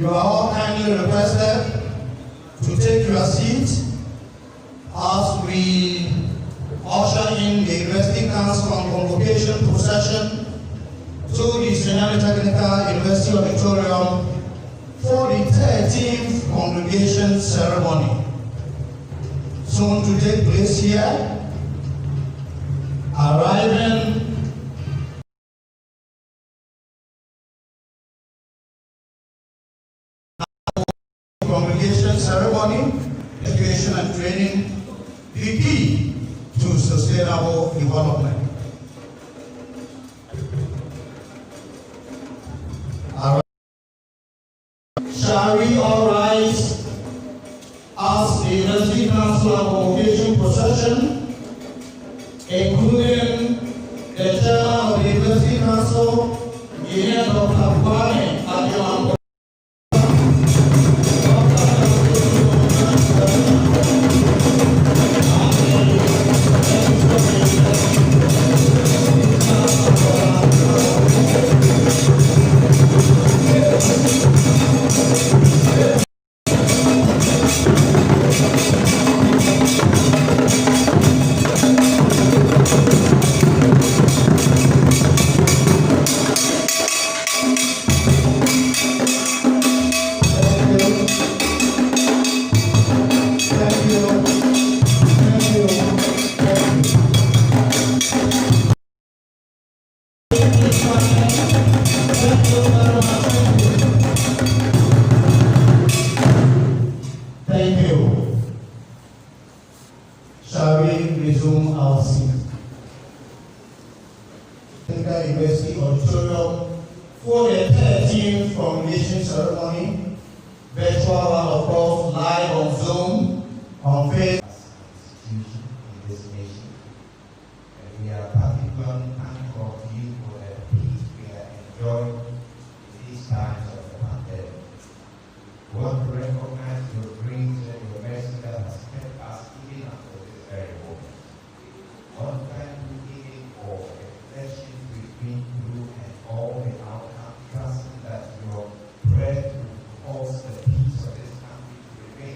You are all kindly requested to take your seat as we usher in the University Council on Convocation procession to the Sunyani Technical University Auditorium for the 13th congregation ceremony. Soon to take place here, arriving congregation ceremony, education and training, the key to sustainable development. Shall we all rise as the University Council of Convocation procession, including the chairman of the University Council, Engineer Dr. Kwame Adelango. Thank you. Shall we resume our seat? Technical University Auditorium for the 13th congregation ceremony, virtual one of course, live on Zoom, on Facebook. Institution in this nation, and we are particularly thankful to you for the peace we are enjoying in these times of the pandemic. We want to recognize your grace and your mercy that has kept us even until this very moment. I want to thank you even for the reflection we've been through and all the outcomes, trusting that your prayer will cause the peace of this country to remain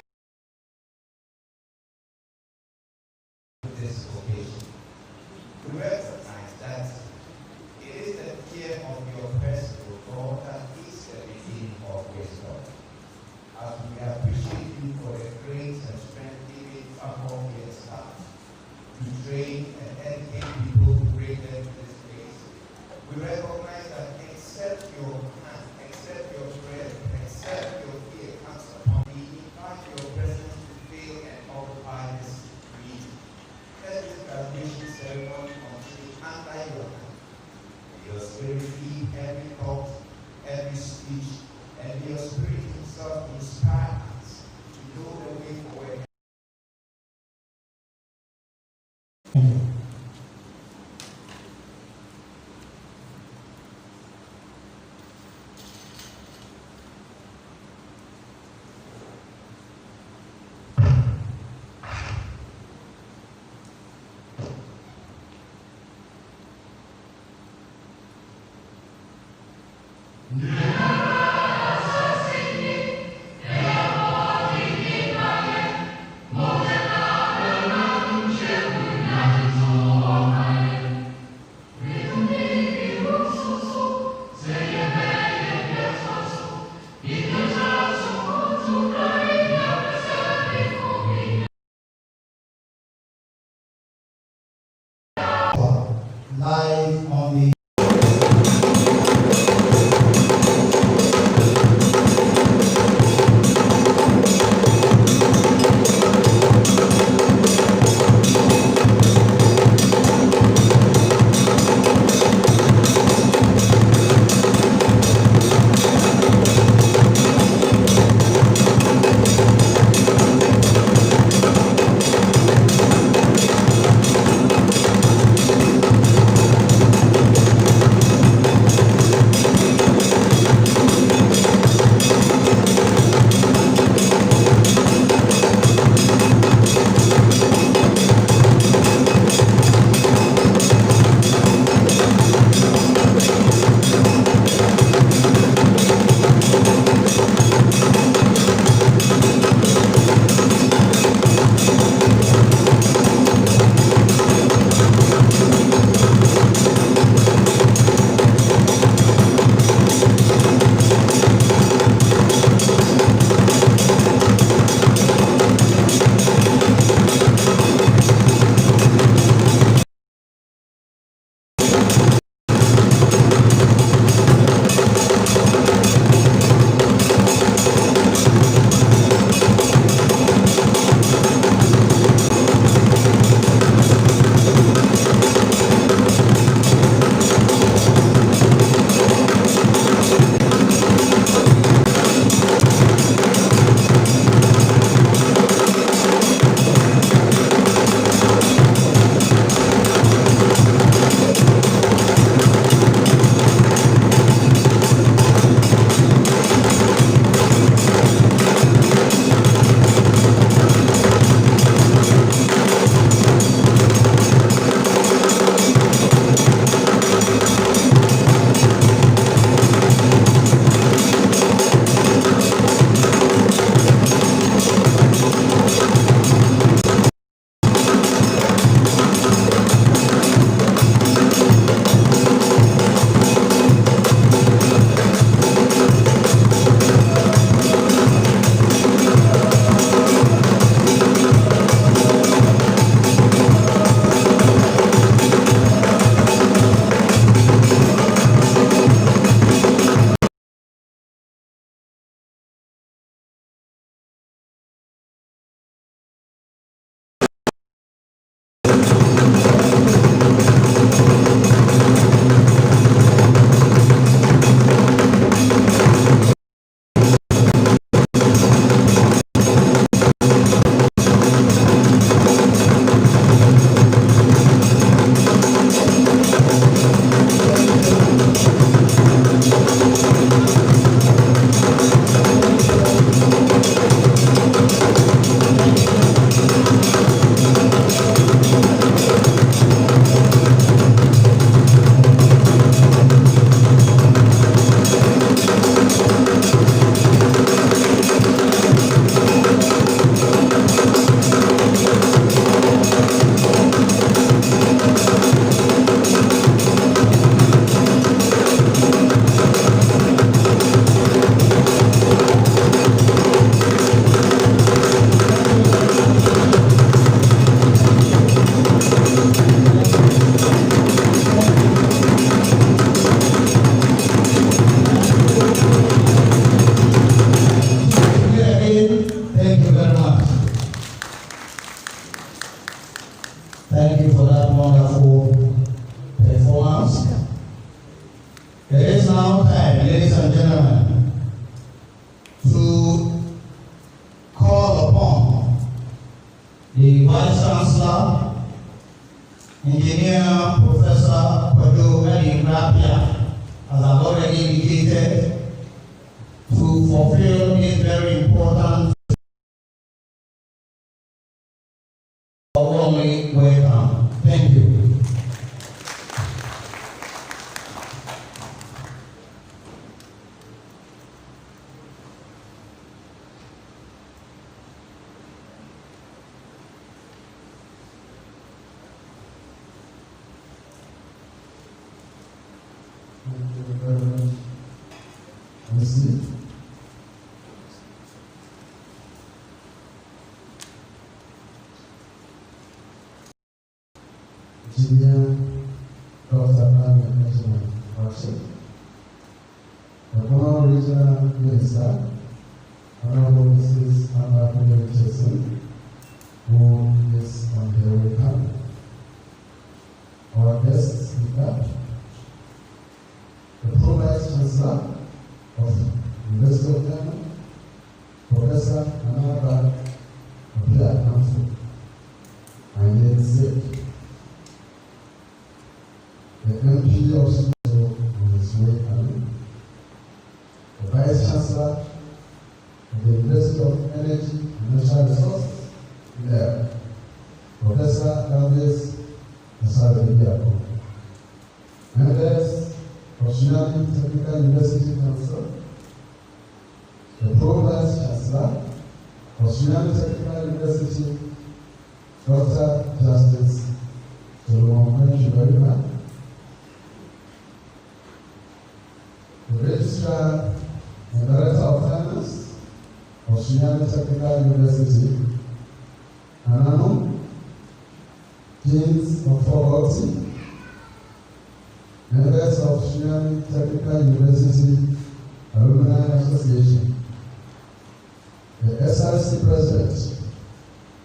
this occasion. We recognize that it is the fear of your presence, O God, that is the beginning of wisdom. As we appreciate you for the grace and strength given faculty and staff to train and educate people to bring them to this place, we recognize that except your hand, except your prayer, except your fear comes upon me, invite your presence to fill and occupy this meeting. Let this graduation ceremony continue under your hand. May your spirit lead every thought, every speech, and your spirit himself inspire us to know the way forward. the Vice Chancellor, Engineer Professor Pado Rapia, as I've already indicated, to fulfill this very important warmly welcome. Thank you. Engineer Dr. the former regional minister, Honorable Mrs. Anna Richardson, who is on her way coming. Our guest speaker, the Pro-Vice Chancellor of the University of Ghana, Professor Anaba Apia Council, and namesake, the MP of Sunyani on his way coming, the Vice Chancellor of the University of Energy and Natural Resources, there, Professor Elvis Asadabiako, members of Sunyani Technical University Council, the Pro-Vice Chancellor of Sunyani Technical University, Dr. Justice Solomon Jubarima, the Registrar and Director of Finance of Sunyani Technical University, Anano, Deans of Faculty, members of Sunyani Technical University Alumni Association, the SRC President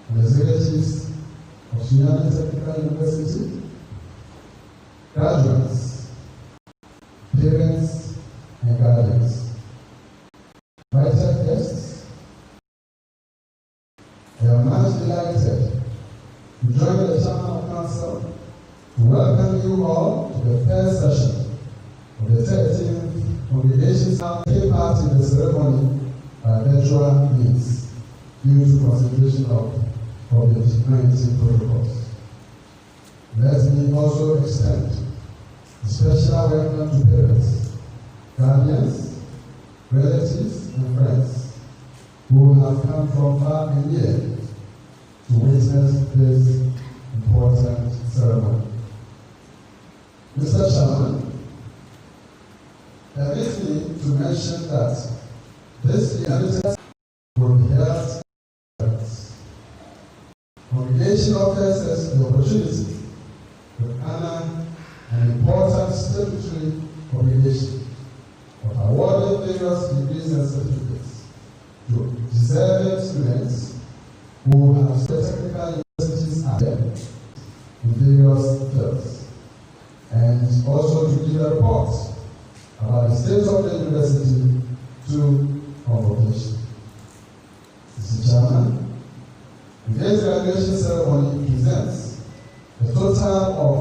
and Executives of Sunyani Technical University, graduates, parents, and guardians. Invited guests, I am much delighted to join the Chairman of Council to welcome you all to the first session of the 13th Congregation take part in the ceremony by virtual means due to consideration of COVID-19 protocols. Let me also extend a special welcome to parents, guardians, relatives, and friends who have come from far and near to witness this important ceremony. Mr. Chairman, permit me to mention that this year will be held. Congregation offers us the opportunity to honor an important statutory obligation of awarding various degrees and certificates to deserving students who have technical universities in various fields, and also to give a report about the state of the university to convocation. Mr. Chairman, today's graduation ceremony presents a total of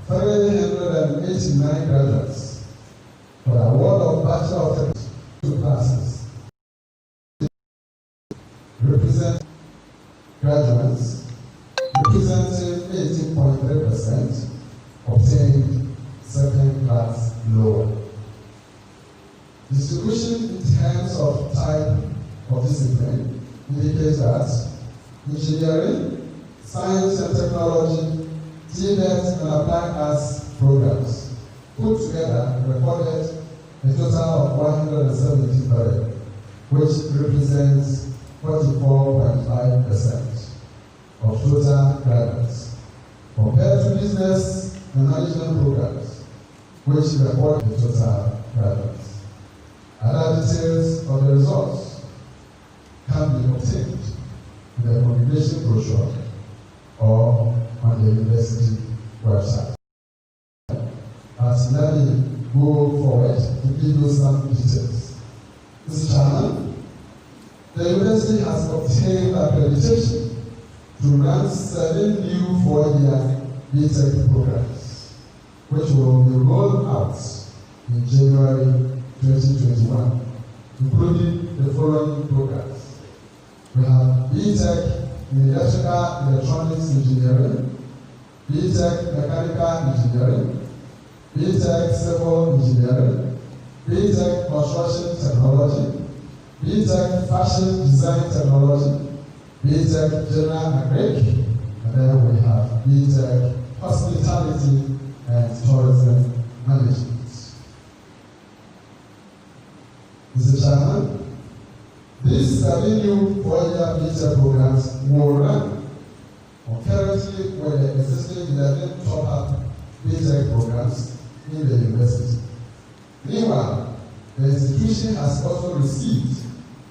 389 graduates for the award of Bachelor of Technology classes. Represent graduates representing 18.3% obtained second class lower. Distribution in terms of type of discipline indicates that engineering, science and technology, TVET and applied arts programs put together recorded a total of 173, which represents 44.5% of total graduates, compared to business and management programs, which record the total graduates. Other details of the results can be obtained in the congregation brochure or on the university website. But let me go forward to give you some details. Mr. Chairman, the university has obtained accreditation to run 7 new 4-year BTech programs, which will be rolled out in January 2021, including the following programs. We have BTech in Electrical Electronics Engineering, BTech Mechanical Engineering, BTech Civil Engineering, BTech Construction Technology, BTech Fashion Design Technology, BTech General Agric, and then we have BTech Hospitality and Tourism Management. Mr. Chairman, these 7 new 4-year BTech programs will run concurrently with the existing 11 top-up BTech programs in the university. Meanwhile, the institution has also received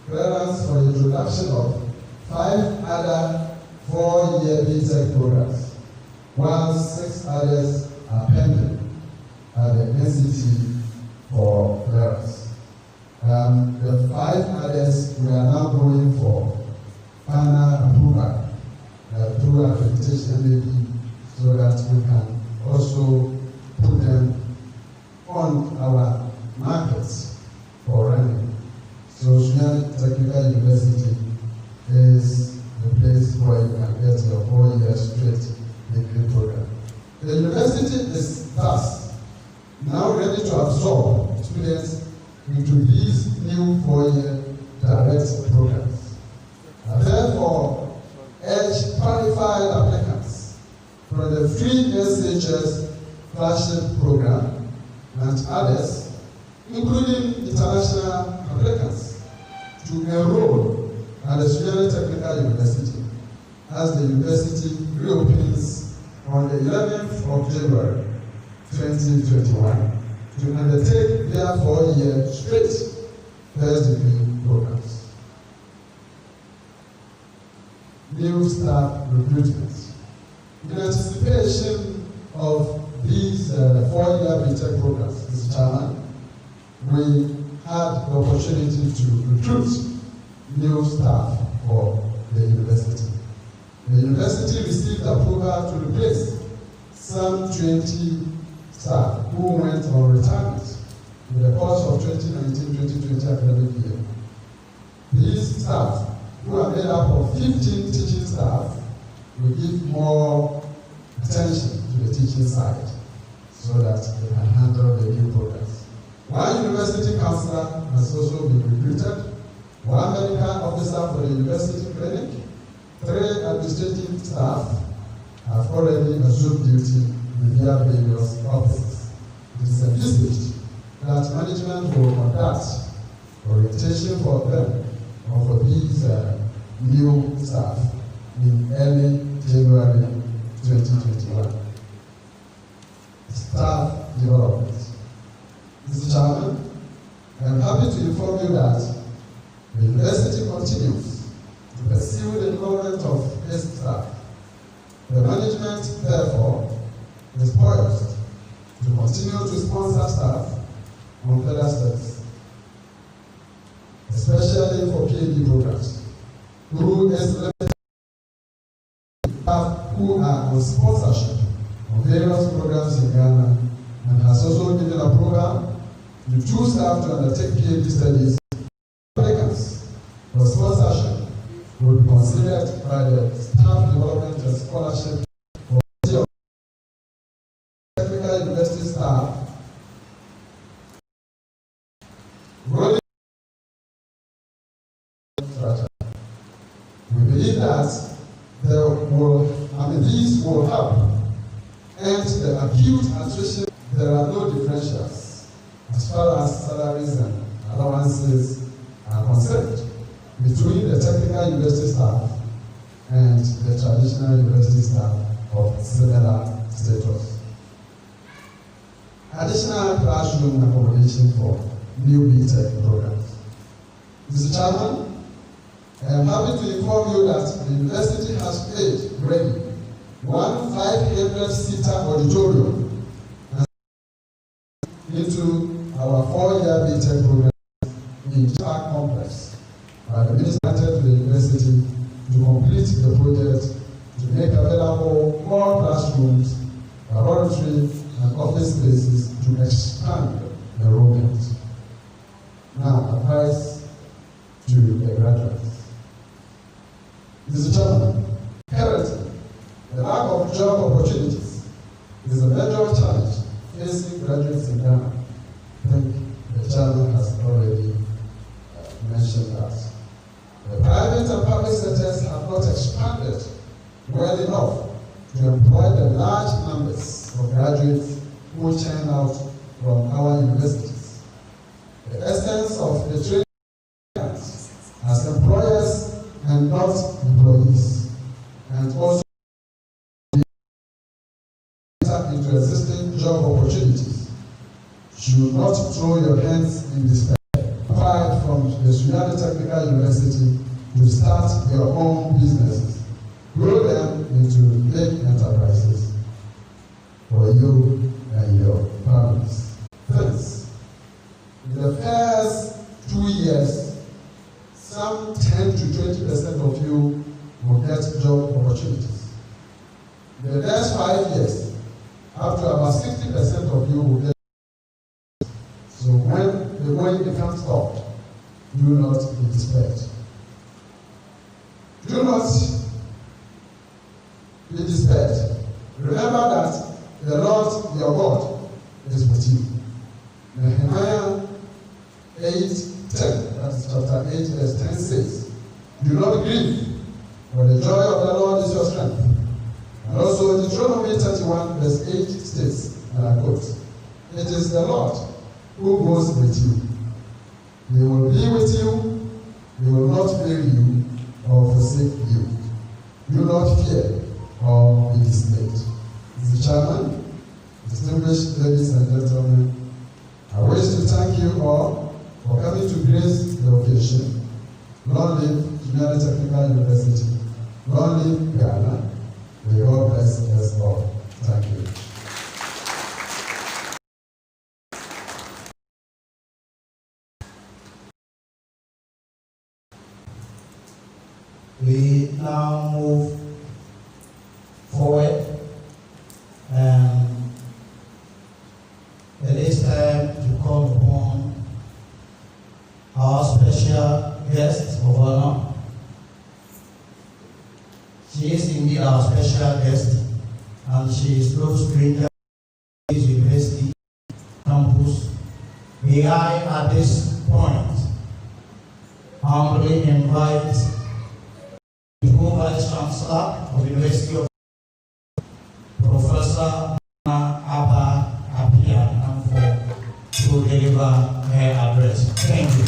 clearance for the introduction of 5 other 4-year BTech programs, while 6 others are pending at the NCT for clearance. The 5 others we are now going for final approval through accreditation maybe, so that we can also put them on our markets for running. So Sunyani Technical University is the place where you can get your 4-year straight degree program. The university is thus now ready to absorb students into these new 4-year direct programs. Therefore, urge qualified applicants from the free SHS flagship program and others, including international applicants, to enroll at the Sunyani Technical University as the university reopens on the 11th of January 2021 to undertake their 4-year straight first degree programs. New staff recruitment. In anticipation of these 4-year BTech programs, Mr. Chairman, we had the opportunity to recruit new staff for the university. The university received approval to replace some 20 staff who went on retirement in the course of 2019-2020 academic year. These staff, who are made up of 15 teaching staff, will give more attention to the teaching side so that they can handle the new programs. 1 university counselor has also been recruited, 1 medical officer for the university clinic, 3 administrative staff have already assumed duty in their various offices. It is envisaged that management will conduct orientation for them or for these new staff in early January 2021. Staff development. Mr. Chairman, I am happy to inform you that the university continues to pursue the development of its staff. The management, therefore, is poised to continue to sponsor staff on further studies, especially for PhD programs, through staff who are on sponsorship of various programs in Ghana, and has also given approval to 2 staff to undertake PhD studies. Applicants for sponsorship will be considered by the Staff Development and Scholarship for Technical University staff. We believe that these will help end the acute attrition. There are no differentials as far as salaries and allowances are concerned between the technical university staff and the traditional university staff of similar status. Additional classroom accommodation for new BTech programs. Mr. Chairman, I am happy to inform you that the university has made ready 1 500-seater auditorium into our 4-year BTech program in Park Complex by the Minister to the university to complete the project to make available more classrooms, laboratory, and office spaces to expand enrollment. Now, advice to the graduates. Mr. Chairman, currently, the lack of job opportunities is a major challenge facing graduates in Ghana. I think the chairman has already mentioned that. The private and public sectors have not expanded well enough to employ the large numbers of graduates who churn out from our universities. The essence of the training as employers and not employees, and also into existing job opportunities. Should not throw your hands in despair. Apart from the Sunyani Technical University to start your own businesses, grow them into big enterprises for you and your families. Friends, in the first 2 years, some 10 to 20% of you will get job opportunities. In the next 5 years, up to about 60% of you will get. So when the going becomes tough, do not be despaired. Do not be despaired. Remember that the Lord your God is with you. Nehemiah 8:10, that is chapter 8, verse 10 says, do not grieve, for the joy of the Lord is your strength. And also Deuteronomy 31, verse 8 states, and I quote, it is the Lord who goes with you. He will be with you, he will not fail you or forsake you. Do not fear or be dismayed. Mr. Chairman, distinguished ladies and gentlemen, I wish to thank you all for coming to grace the occasion. Long live Sunyani Technical University. Long live Ghana. May God bless us all. Thank you. We now move forward. It is time to call upon our special guest of honor. She is indeed our special guest, and she is no stranger to this university campus. May I, at this point, humbly invite the Vice Chancellor of the University of Professor Abba Apia to deliver her address. Thank you.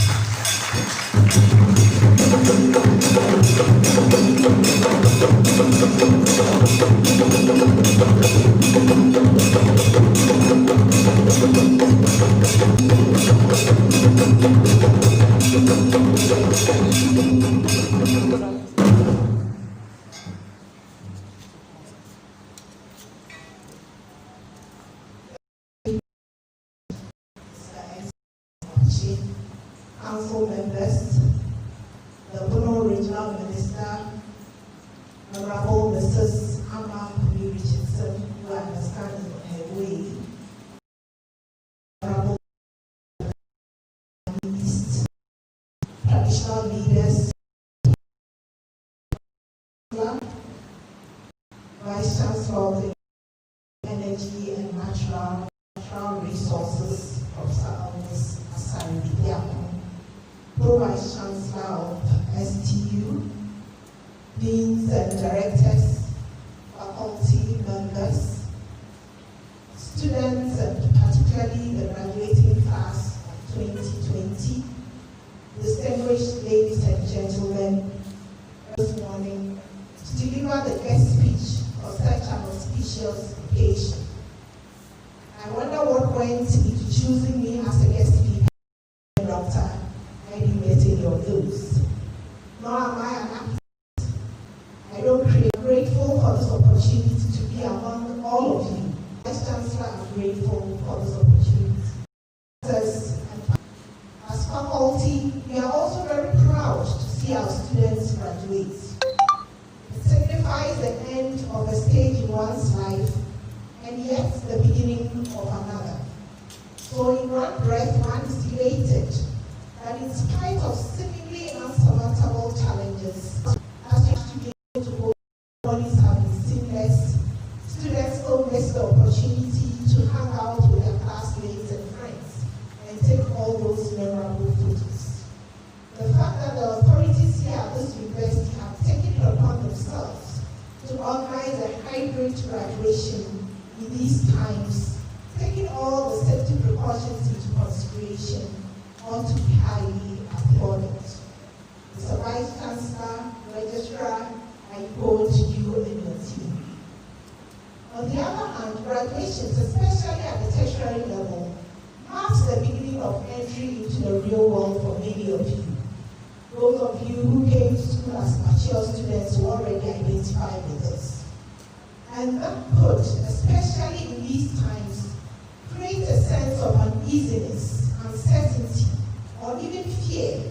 Council members, the Bono Regional Minister, Honorable Mrs. Amma Pumi Richardson, who understands her way, Honorable East, traditional leaders, Vice Chancellor of the Energy and Natural Resources, Professor Elvis Asari, Pro-Vice Chancellor of STU, Deans and Directors, faculty members, students, and particularly the graduating class of 2020, distinguished ladies and gentlemen, this morning to deliver the guest speech for such an auspicious occasion. I wonder what went into choosing me as a guest speaker, Dr. Your views. Nor am I an architect. I don't create. Grateful for this opportunity to be among all of you. Vice Chancellor, I'm grateful for this opportunity. As faculty, we are also very proud to see our students graduate. It signifies the end of a stage in one's life, and yet the beginning of another. So in one breath, one is elated that in spite of seemingly unsurmountable challenges, as you have to be able to go, bodies have been seamless, students don't miss the opportunity to hang out with their classmates and friends and take all those memorable photos. The fact that the authorities here at this university have taken it upon themselves to organize a hybrid graduation in these times, taking all the safety precautions into consideration, ought to be highly applauded. Mr. Vice Chancellor, Registrar, I quote you and your team. On the other hand, graduations, especially at the tertiary level, marks the beginning of entry into the real world for many of you. Those of you who came to school as mature students will already identify with this. And that could, especially in these times, create a sense of uneasiness, uncertainty, or even fear,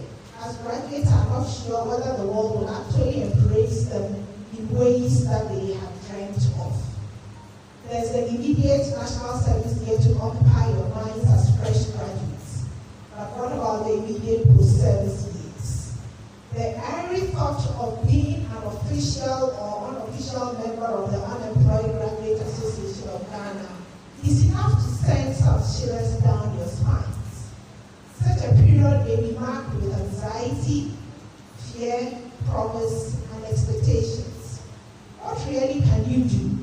as graduates are not sure whether the world will actually embrace them in ways that they have dreamt of. There's the immediate national service year to occupy your minds as fresh graduates. But what about the immediate post-service years? The airy thought of being an official or unofficial member of the Unemployed Graduate Association of Ghana is enough to send some shivers down your spines. Such a period may be marked with anxiety, fear, promise, and expectations. What really can you do?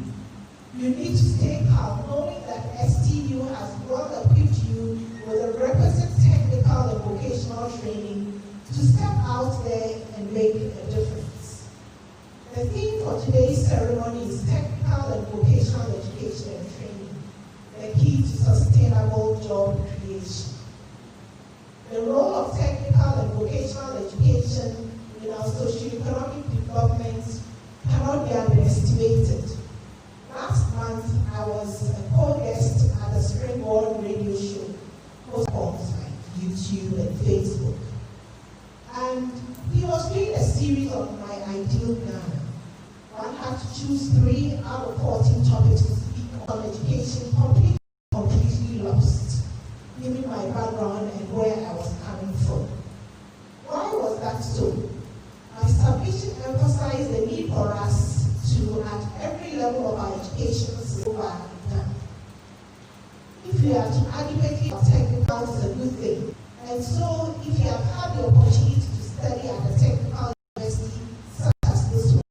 You need to stay calm, knowing that STU has well equipped you with a requisite technical and vocational training to step out there and make a difference. The theme for today's ceremony is technical and vocational education and training, the key to sustainable job creation. The role of technical and vocational education in our socio-economic development cannot be underestimated. Last month, I was a co-guest at the Springboard radio show, platforms like YouTube and Facebook. And he was doing a series on my ideal Ghana. One had to choose 3 out of 14 topics to speak on education, completely lost, given my background and where I was coming from. Why was that so? My submission emphasized the need for us to, at every level of our education system, done. If we are to adequately technical, is a good thing. And so, if you have had the opportunity to study at a technical university such as this one,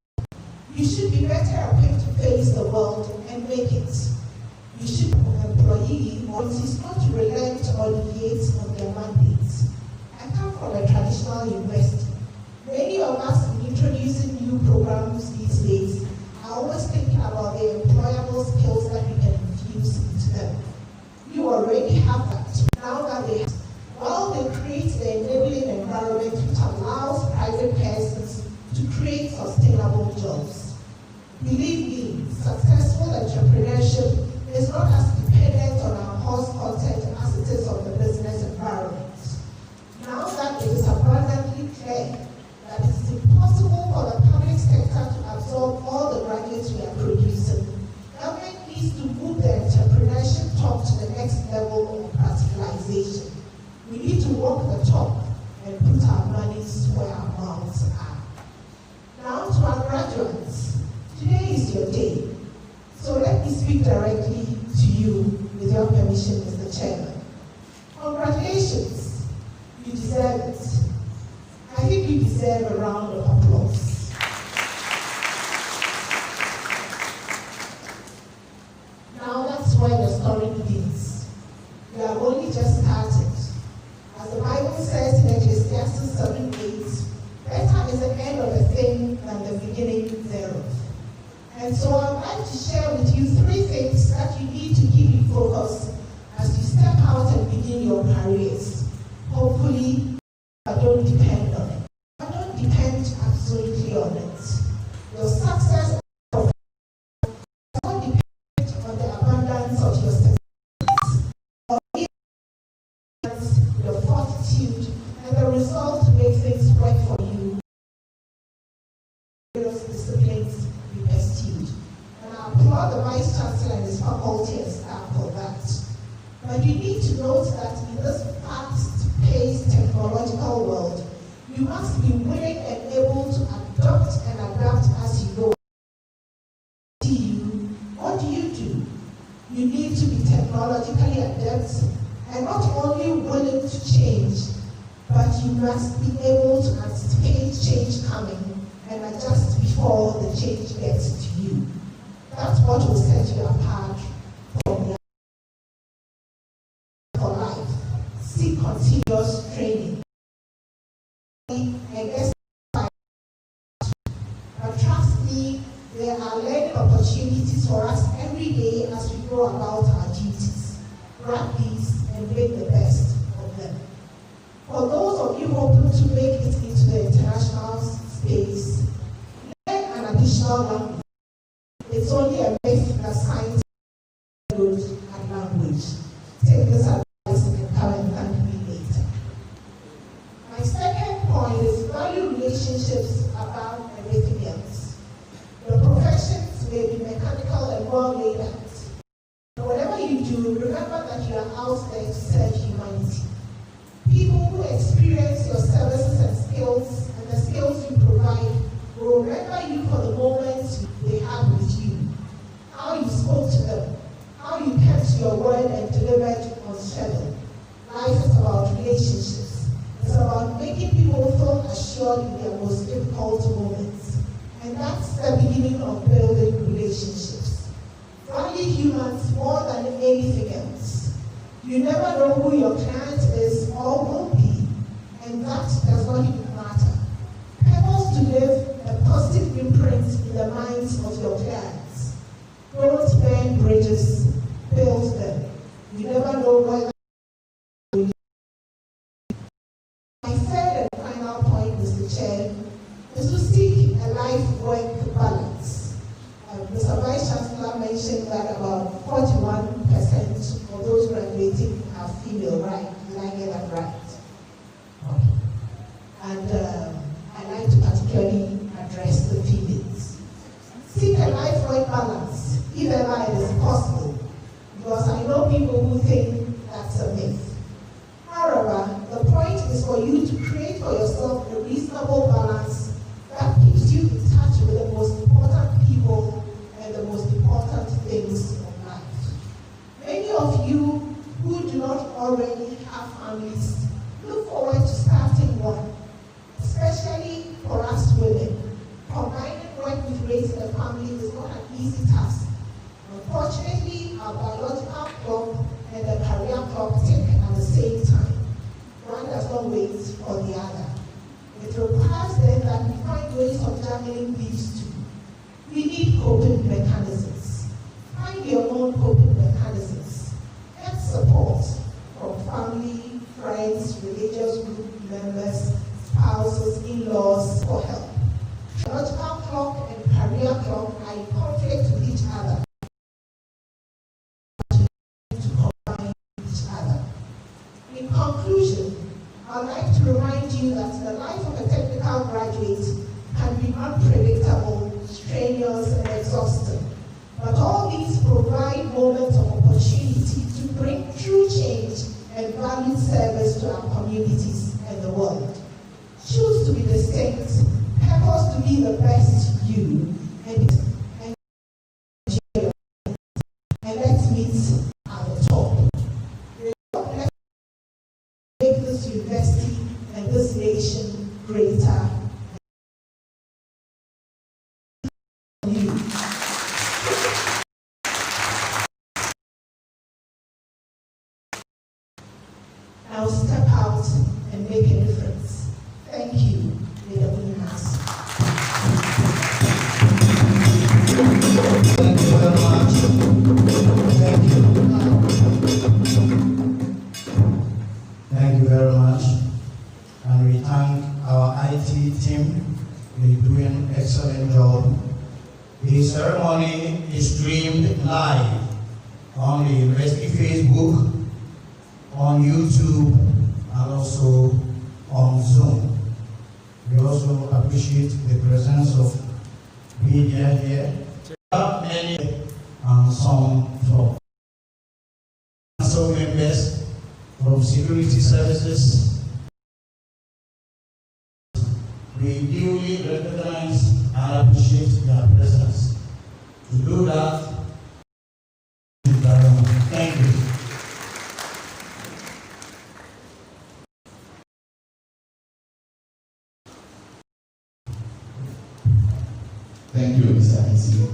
you should be better equipped to face the world and make it. You should be an employee or insist not to relent or deviate on their mandates. I come from a traditional university. Many of us in introducing new programs these days are always thinking about the employable skills that we can infuse into them. You already have that. Now that they have, while they create the enabling environment which allows private persons to create sustainable jobs. Believe me, successful entrepreneurship is not as dependent on our course content as it is on the business environment. Now that it is abundantly clear that it is impossible for the public sector to absorb all the graduates we are producing, government needs to move the entrepreneurship talk to the next level of practicalization. We need to walk the talk and put our monies where our mouths are. Now to our graduates, today is your day. So let me speak directly to you with your permission, Mr. Chairman. Congratulations, you deserve it. I think you deserve a round of applause. Now that's where the story begins. We have only just started. As the Bible says in Ecclesiastes 7:8, better is the end of a thing than the beginning thereof. And so I'd like to share with you 3 things that you need to keep in focus as you step out and begin your careers. Hopefully, don't depend on it. But don't depend absolutely on it. Your success does not depend on the abundance of your success, or your fortitude, and the result to make things work for you. Various disciplines you pursued. applaud the Vice Chancellor and his faculty and staff for that. But you need to note that in this fast-paced technological world, you must be willing and able to adopt and adapt as you go. What do? You need to be technologically adept and not only willing to change, but you must be able to anticipate change coming and adjust before the change gets to you. That's what will set you apart from the for life. Seek continuous training. And get but trust me, there are learning opportunities for us every day as we go about our duties. Grab these and make the best of them. For those of you hoping to make it into the international space, learn an additional language. It's only a myth that science is good at language. Take this advice and come and thank me later. My second point is value relationships above everything else. The professions may be mechanical and well laid out. But whatever you do, remember that you are out there to serve humanity. People who experience your services and skills and the skills you provide will remember you for the moments they had with you, how you spoke to them, how you kept your word and delivered on schedule. Life is about relationships. It's about making people feel assured in their most difficult moments. And that's the beginning of building relationships. Value humans more than anything else. You never know who your client is or will be, and that does not even matter. Purpose to leave a positive imprint in the minds of your clients. Don't burn bridges, build them. You never know whether. My third and final point, Mr. Chair, is to seek a life-work balance. Mr. Vice Chancellor mentioned that about 41% of those graduating are female, right? Did I get that right? Okay. And I'd like to particularly address the females. Seek a life-work balance, if ever it is possible, because I know people who think that's a myth. However, the point is for you to create for yourself a reasonable balance that keeps you in touch with the most important people and the most important things of life. Many of you who do not already have families look forward to starting one, especially for us women. Combining work with raising a family is not an easy task. Unfortunately, our biological clock and the career clock tick at the same time. One does not wait for the other. It requires then that we find ways of juggling these two. We need coping mechanisms. Find your own coping mechanisms. Get support from family, friends, religious group members, spouses, in-laws for help. Biological clock and career clock are in conflict with each other. In conclusion, I'd like to remind you that the life of a technical graduate can be unpredictable, strenuous, and exhausting. But all these provide moments of opportunity to bring true change and valued service to our communities and the world. Choose to be distinct, purpose to be the best you, and let's meet at the top. Let's make this university and this nation greater. Now step out and make a difference. Thank you. May the wind has. Thank you very much. Thank you. Thank you very much. And we thank our IT team. They're doing an excellent job. The ceremony is streamed live on the University Facebook, on YouTube, and also on Zoom. We also appreciate the presence of media here. Many security services. We duly recognize and appreciate their presence. To do that, thank you. Thank you, Mr. MC.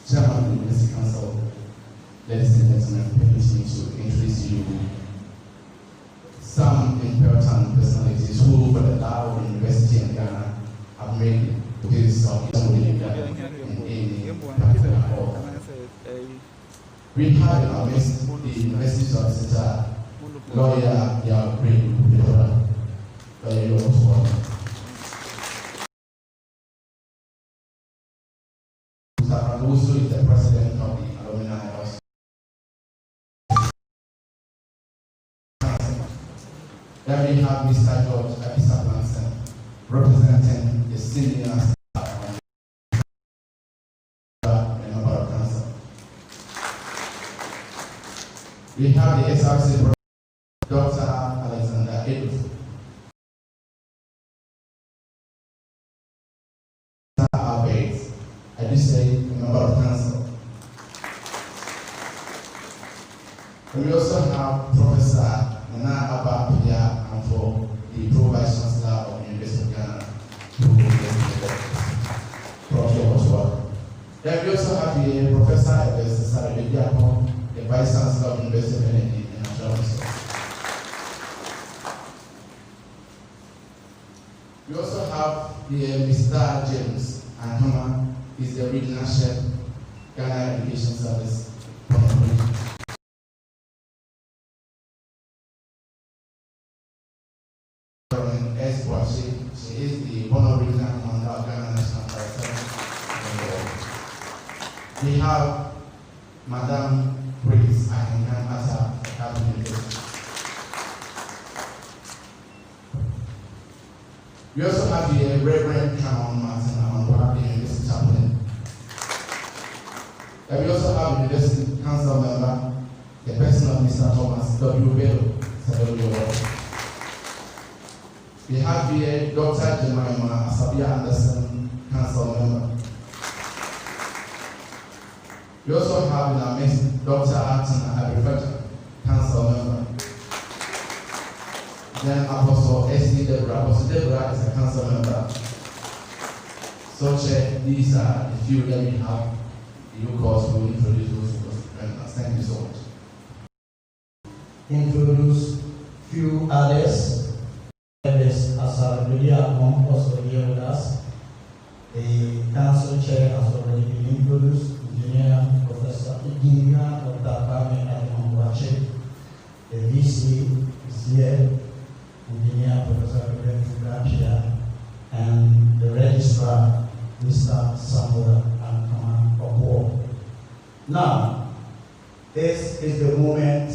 Chairman of the University Council, ladies and gentlemen, permit me to introduce you some important personalities who, for the love of the university in Ghana, have made this of in any particular hall. We have in our midst the university solicitor, lawyer, Yao very welcome. And also is the president of the Alumni House. Then we have Mr. George Abisa Blanson, representing the senior staff and member of council. We have the SRC Dr. Alexander Edwards. I do say a member of council. And we also have Professor Nana Abba Pia and for the Pro Vice Chancellor of the University of Ghana, who is the Then we also have here Professor Ebes, the Vice Chancellor of the University of Energy and Natural Resources. We also have here Mr. James Ankama. Is the regional chef, Ghana Education Service. She is the Bono Regional Commander of Ghana National Fire Service. We have Madam Grace Ahingham Ata, Cabinet University. We also have the Reverend Cameron Martin on behalf of the University Chaplain. And we also have the University Council member, the person of Mr. Thomas W. Bello. We have here Dr. Jemima Asabia Anderson, Council member. We also have in our midst Dr. Atina Abrifeta, Council member. Then Apostle S.D. Deborah. Apostle Deborah is a council member. So, these are the few that we have. You course will introduce those members. Thank you so much. Introduce few others. As our media among us here with us. The council chair has already been introduced. Engineer Professor Dr. Kwame Adamwache. The VC is here. Engineer Professor Fugapia, and the registrar, Mr. Samuel and Opo. Now, this is the moment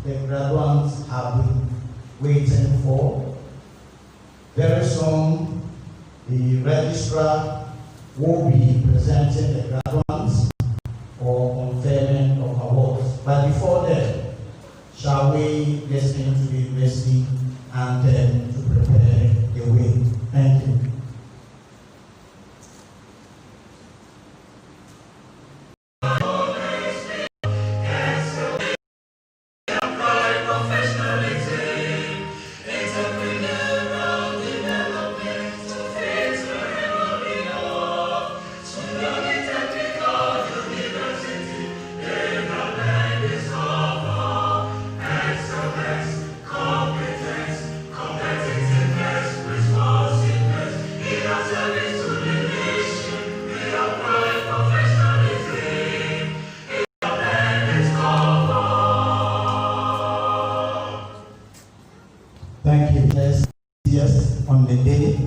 the graduates have been waiting for. Very soon, the registrar will be presenting the graduates for conferment of awards. But before that, shall we listen to the university and then to prepare the way? Thank you. Thank you. Yes, on the day,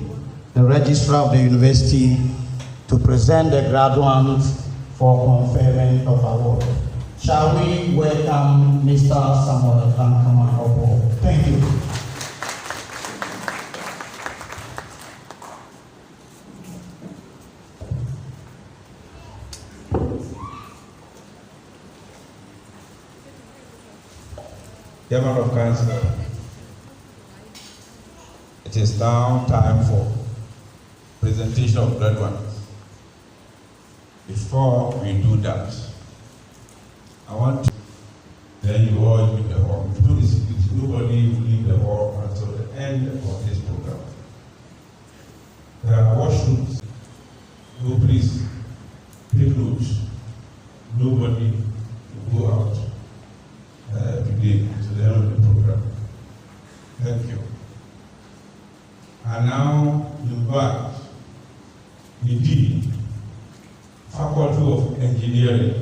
the registrar of the university to present the graduates for conferment of award. Shall we welcome Mr. Samuel Opo? Thank you. Chairman of Council, it is now time for presentation of graduates. Before we do that, I want to then you all leave the hall. Please, nobody will leave the hall until the end of this program. There are washrooms. So please take notes. Nobody will go out today to the end of the program. Thank you. I now invite the Dean, Faculty of Engineering,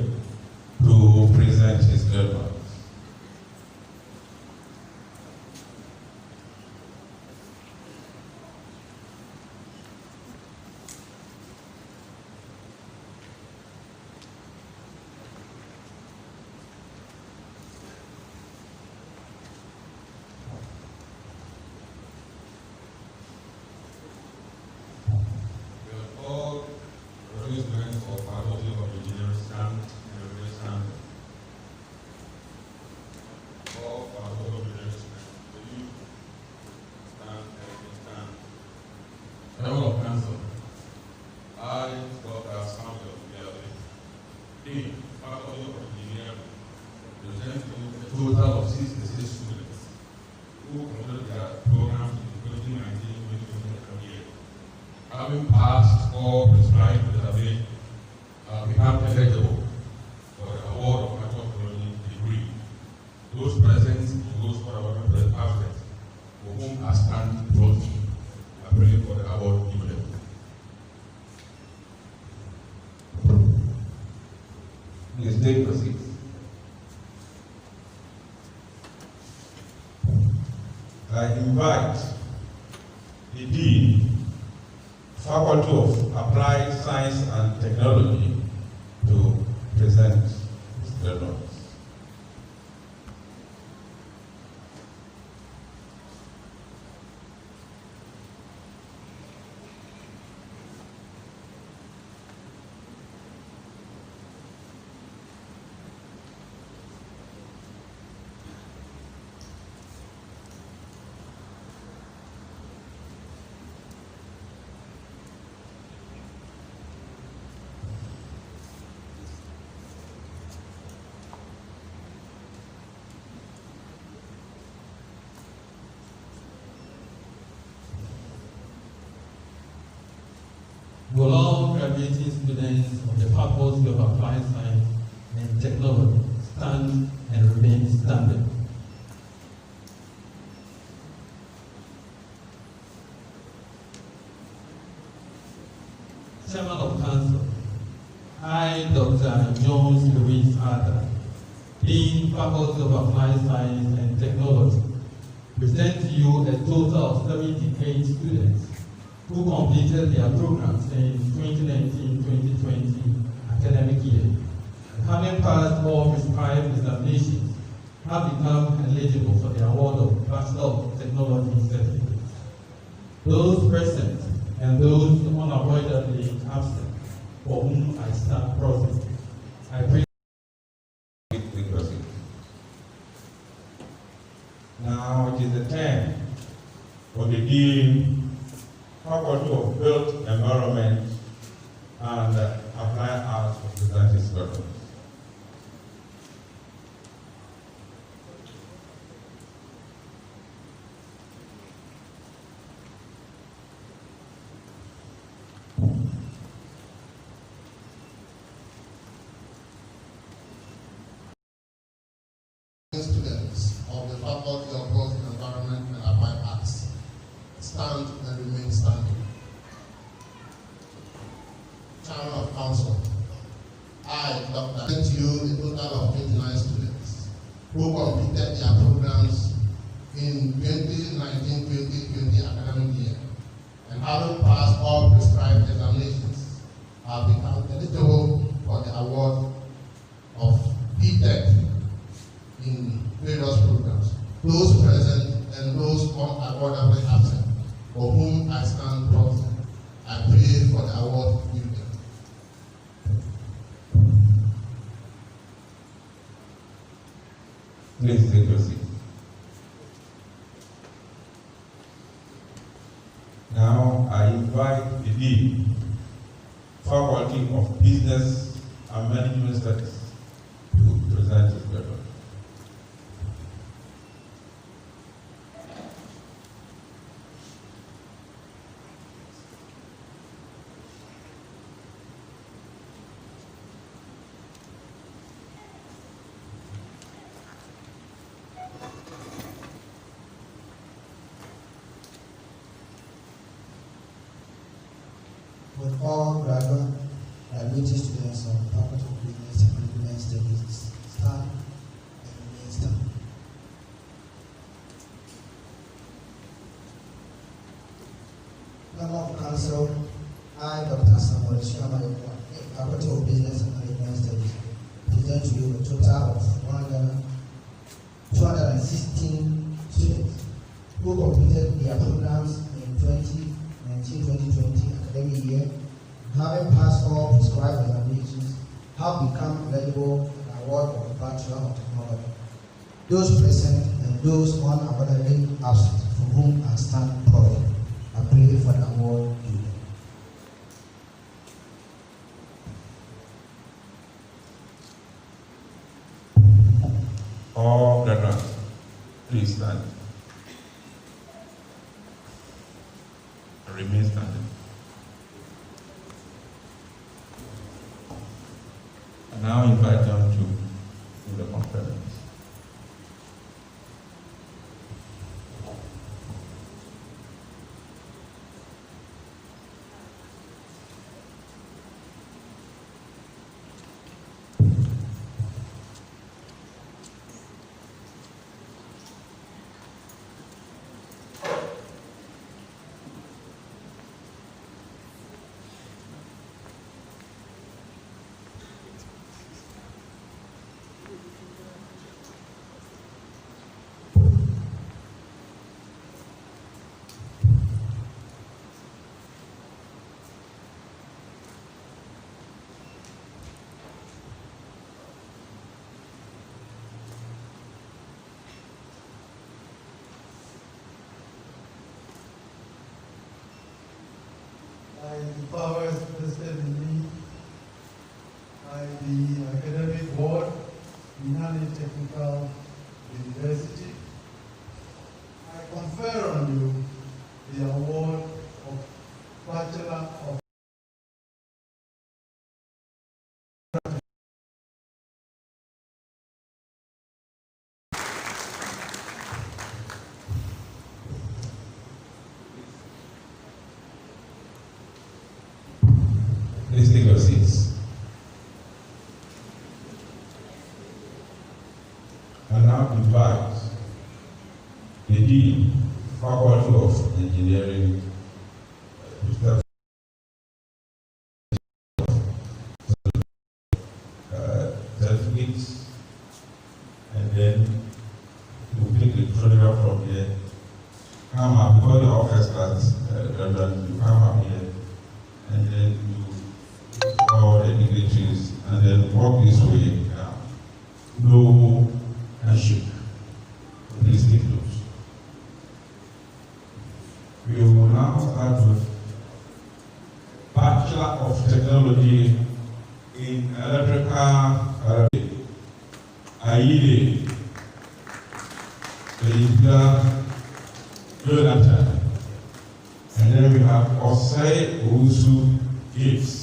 to present his graduates. Total of 66 students who completed their programs in 2019-2020 year. Having passed all prescribed database, become eligible for the award of microbiology degree. Those present and those who are present absent, for whom I stand proxy, I pray for the award given. Please take your seats. I invite the Dean, Faculty of Applied Science and Technology, to present his graduates. Will all graduating students of the Faculty of Applied Science and Technology stand and remain standing? Chairman of Council, I, Dr. Jones Louis Arthur, Dean, Faculty of Applied Science and Technology, present to you a total of 78 students who completed their programs in 2019-2020 academic year, and having passed all prescribed examinations, have become eligible for the award of Bachelor of Technology certificates. Those present and those unavoidably absent, for whom I stand proxy, I pray. Now it is the turn for the Dean, Faculty of Built Environment and Applied Arts to present his graduates. Students of the Faculty of Built Environment and Applied Arts stand and remain standing. Chairman of Council, I, Dr. present to you a total of 29 students who completed their programs in 2019-2020 academic year, and having passed all prescribed examinations, have become eligible for the award of BTech in various programs. Those present and those unavoidably absent, for whom I stand proxy, I pray for the award given. Please take your seat. invite the Dean, Faculty of Business and Management Studies, to present his paper. With all graduate students of the Faculty of Business and Management Studies, stand and remain stand. Member of Council, I, Dr. Samuel Sunyani, Faculty of Business and Management Studies, present to you a total of 216 students who completed their programs in 2019-2020 academic year, having passed all prescribed examinations, have become eligible for the award of Bachelor of Technology. Those present and those unavoidably absent, for whom I stand proud, I pray for the award due. All graduates, please stand. Remain standing. I now invite them to do the conference. By the powers vested in me by the Academic Board, Sunyani Technical University, I confer on you the award of Bachelor of Please take your seats. I now invite the Dean, Faculty of Engineering, certificates, and then we'll take the photograph from here. Come up before the office starts, you come up here, and then you all the dignitaries, and then walk this way. No handshake. Please take those. We will now start with Bachelor of Technology in Electrical Aide Jonathan. And then we have Osei Owusu Gibbs.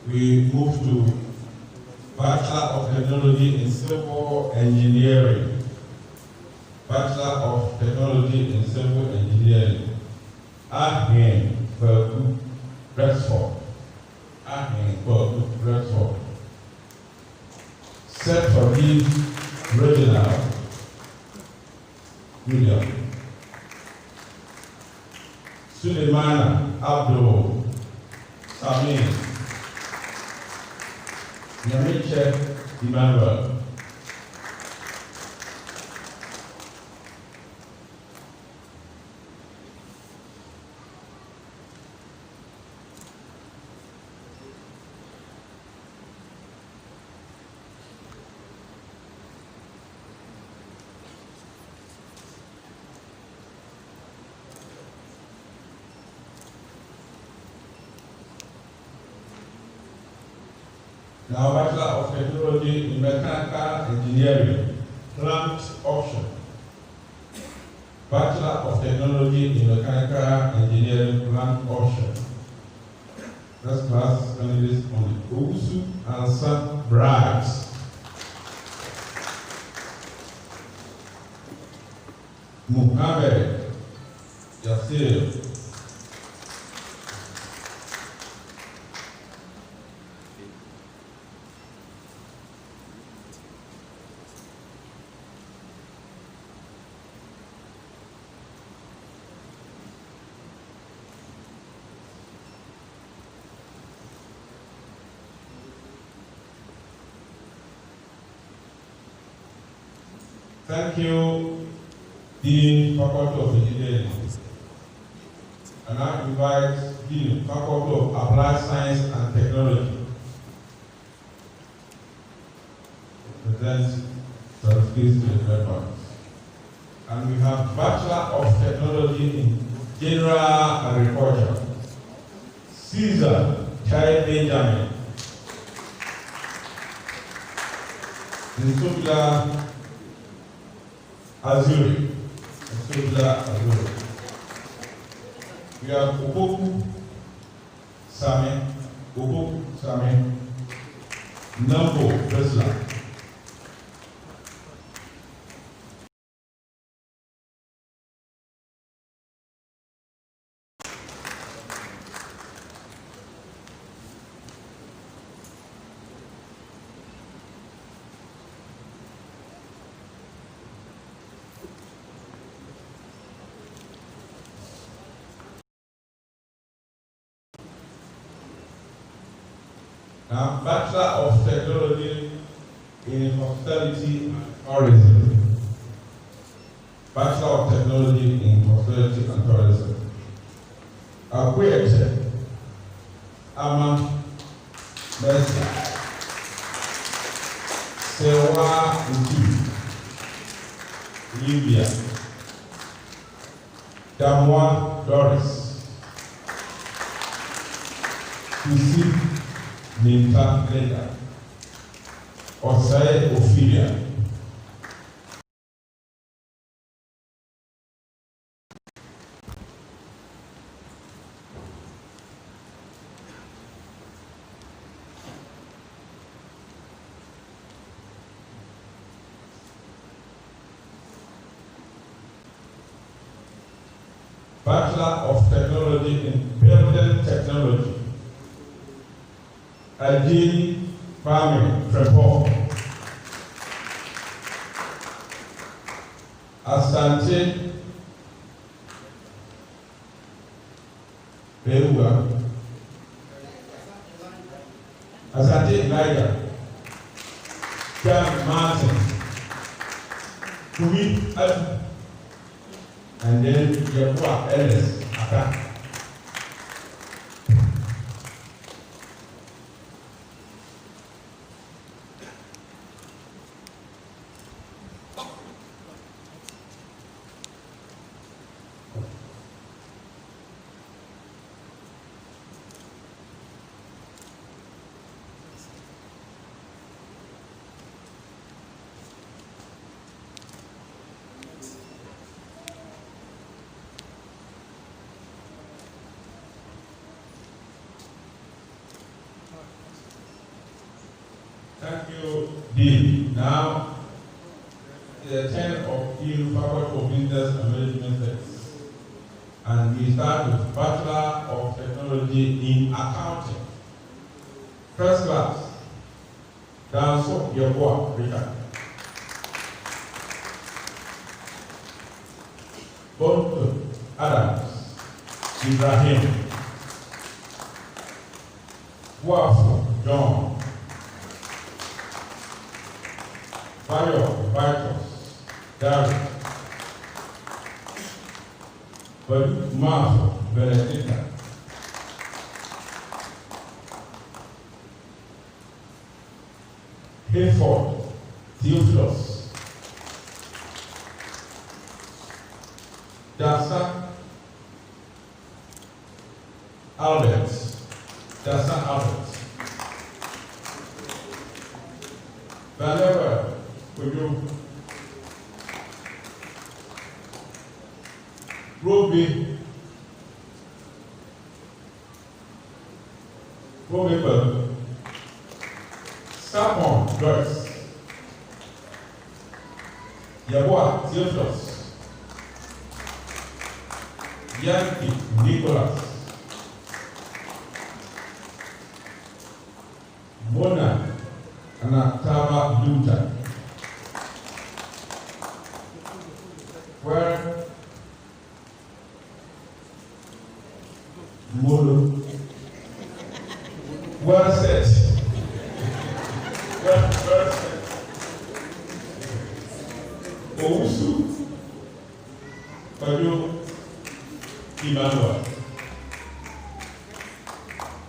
We move to Bachelor of Technology in Civil Engineering. Bachelor of Technology in Civil Engineering. Ahin Bergu Rexford. Ahin Bergu Rexford. Set for the Reginald William. Sunyani Abdul Sami Nyamiche Emmanuel. Now, Bachelor of Technology in Mechanical Engineering, plant option. Bachelor of Technology in Mechanical Engineering, plant option. First class candidates on the Ogusu and San Brides. Muhammad Yasir. Thank you, Dean, Faculty of Engineering. And I invite Dean, Faculty of Applied Science and Technology to present certificates to the graduates. And we have Bachelor of Technology in General Agriculture, Caesar Chai Benjamin. Nsubla Azuri. We have Oboku Same, Nambo Bresla. Now, Bachelor of Technology in Hospitality and Tourism. Bachelor of Technology in Hospitality and Tourism. Akwete Ama Mercy. Sewa Uti. Libya. Damwa Doris. Kusi Ninta Leda, Osai Ophelia. Bachelor of Technology in Building Technology. Ajay Kwame Frepo. Asante Beruga. Asante Elijah. John Martin. Kumi Adu. And then Yabua Ellis Aka. Thank you, Dean. Now, the turn of Dean Faculty of Business and Management Studies. And we start with Bachelor of Technology in Accounting. First class, Danso Yeboah Richard. Bonto Adams, Ibrahim, Wafo John, Bayo Vitus, Gary, Mafo Benedicta, Hayford Theophilus, Dasa Albert, Valeria Kudu, Ruby Bell, Sapon Joyce, Yaboa Theophilus, Yankee Nicholas, Mona Anatama Luther, where Molo, well said, well said, Ousu, Bayo, Emmanuel,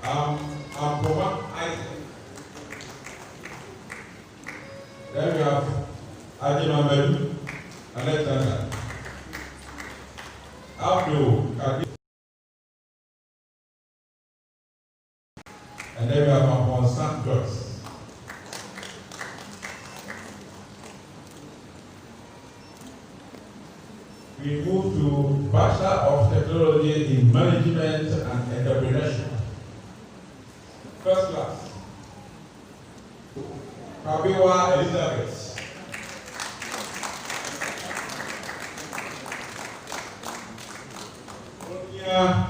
Ampoma Isaac. Then we have Adimamelu, Alexander, Abdul Kadir, and then we have Ampon Joyce. We move to Bachelor of Technology in Management and Entrepreneurship. First class. Kabiwa Elizabeth. Sonia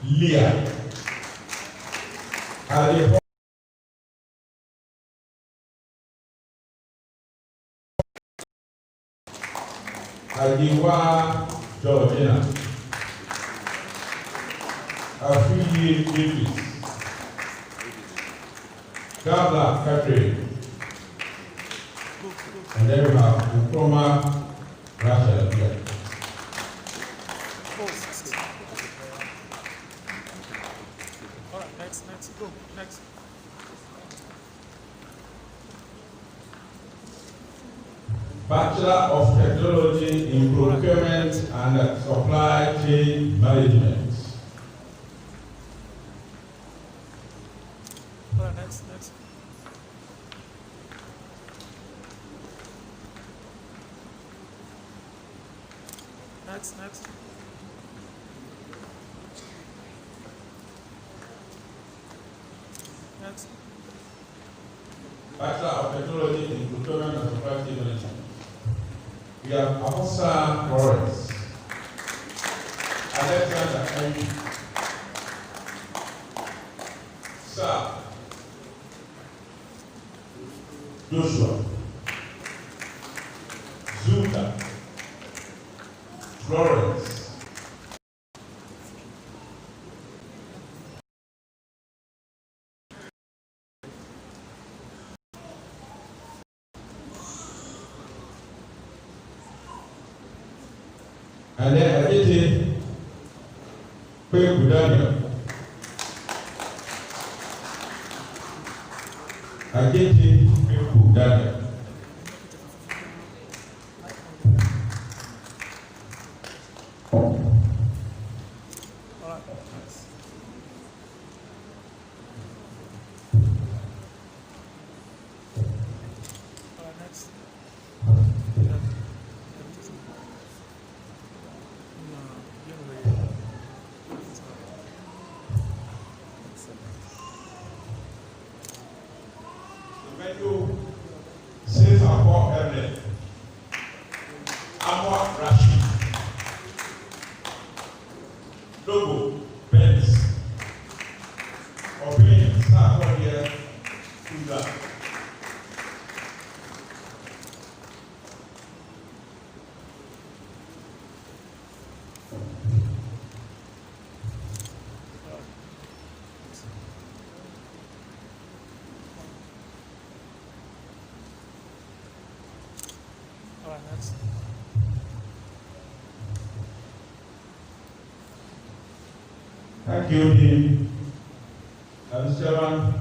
Leah. Ajiwa Georgina. Afiyi Davis. Gabla Catherine. And then we have Ukroma Rachel here. All right, next, go, next. Bachelor of Technology in Procurement and Supply Chain Management. All right, next. Next. Bachelor of Technology in Procurement and Supply Chain Management. We have Afosa Lawrence, Alexander Henry, Sir Joshua, Zuka, Florence, and then Aditi Kweku Daniel, Aditi Kweku Daniel. Logo, Benz, Obin, Sarkodia, Kuda. right, next. Thank you, Dean. Mr. Chairman,